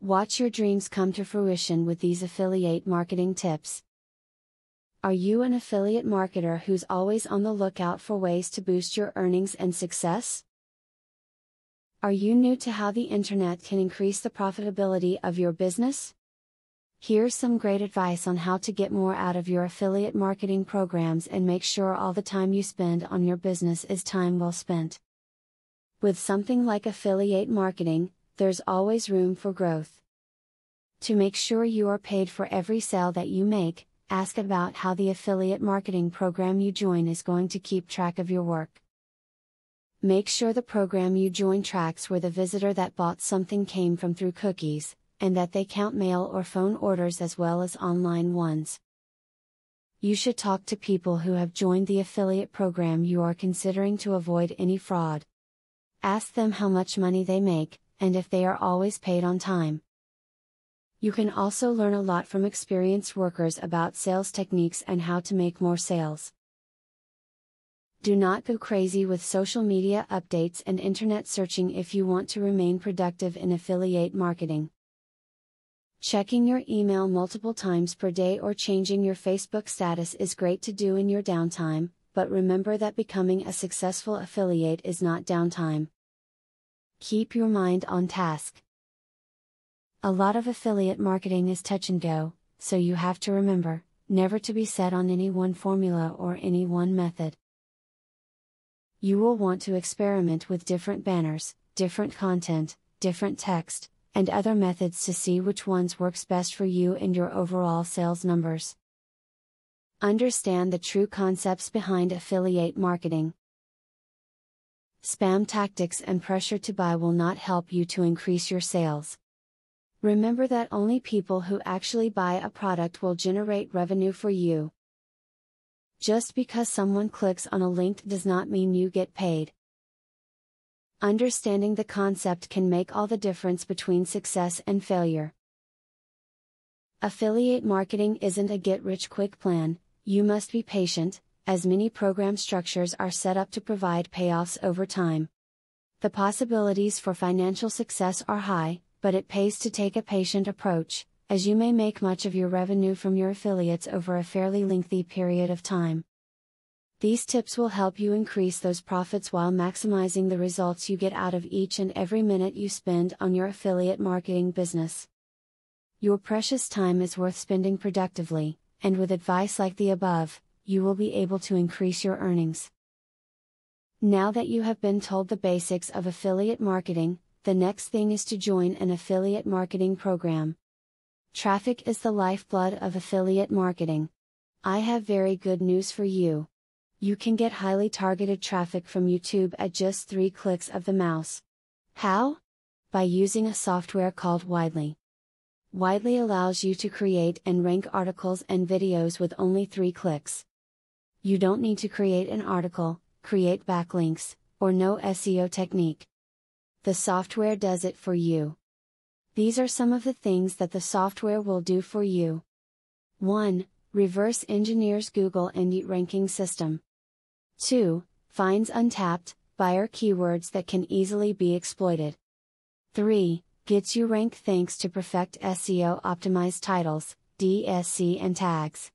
Watch your dreams come to fruition with these affiliate marketing tips. Are you an affiliate marketer who's always on the lookout for ways to boost your earnings and success? Are you new to how the internet can increase the profitability of your business? Here's some great advice on how to get more out of your affiliate marketing programs and make sure all the time you spend on your business is time well spent. With something like affiliate marketing, there's always room for growth. To make sure you are paid for every sale that you make, ask about how the affiliate marketing program you join is going to keep track of your work. Make sure the program you join tracks where the visitor that bought something came from through cookies, and that they count mail or phone orders as well as online ones. You should talk to people who have joined the affiliate program you are considering to avoid any fraud. Ask them how much money they make, and if they are always paid on time. You can also learn a lot from experienced workers about sales techniques and how to make more sales. Do not go crazy with social media updates and internet searching if you want to remain productive in affiliate marketing. Checking your email multiple times per day or changing your Facebook status is great to do in your downtime, but remember that becoming a successful affiliate is not downtime. Keep your mind on task. A lot of affiliate marketing is touch and go, so you have to remember, never to be set on any one formula or any one method. You will want to experiment with different banners, different content, different text, and other methods to see which ones works best for you and your overall sales numbers. Understand the true concepts behind affiliate marketing. Spam tactics and pressure to buy will not help you to increase your sales. Remember that only people who actually buy a product will generate revenue for you. Just because someone clicks on a link does not mean you get paid. Understanding the concept can make all the difference between success and failure. Affiliate marketing isn't a get-rich-quick plan. You must be patient, as many program structures are set up to provide payoffs over time. The possibilities for financial success are high, but it pays to take a patient approach, as you may make much of your revenue from your affiliates over a fairly lengthy period of time. These tips will help you increase those profits while maximizing the results you get out of each and every minute you spend on your affiliate marketing business. Your precious time is worth spending productively, and with advice like the above, you will be able to increase your earnings. Now that you have been told the basics of affiliate marketing, the next thing is to join an affiliate marketing program. Traffic is the lifeblood of affiliate marketing. I have very good news for you. You can get highly targeted traffic from YouTube at just 3 clicks of the mouse. How? By using a software called Widely. Widely allows you to create and rank articles and videos with only 3 clicks. You don't need to create an article, create backlinks, or know SEO technique. The software does it for you. These are some of the things that the software will do for you. 1. Reverse engineers Google and ranking system. 2. Finds untapped, buyer keywords that can easily be exploited. 3. Gets you ranked thanks to perfect SEO optimized titles, DSC and tags.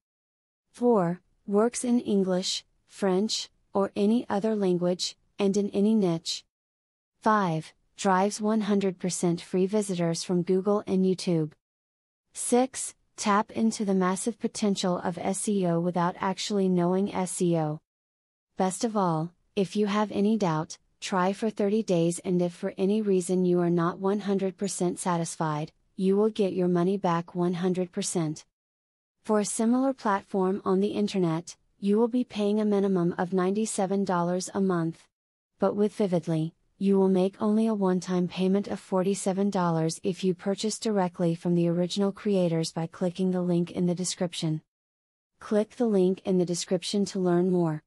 4. Works in English, French, or any other language, and in any niche. 5. Drives 100% free visitors from Google and YouTube. 6. Tap into the massive potential of SEO without actually knowing SEO. Best of all, if you have any doubt, try for 30 days, and if for any reason you are not 100% satisfied, you will get your money back 100%. For a similar platform on the internet, you will be paying a minimum of $97 a month. But with Vividly, you will make only a one-time payment of $47 if you purchase directly from the original creators by clicking the link in the description. Click the link in the description to learn more.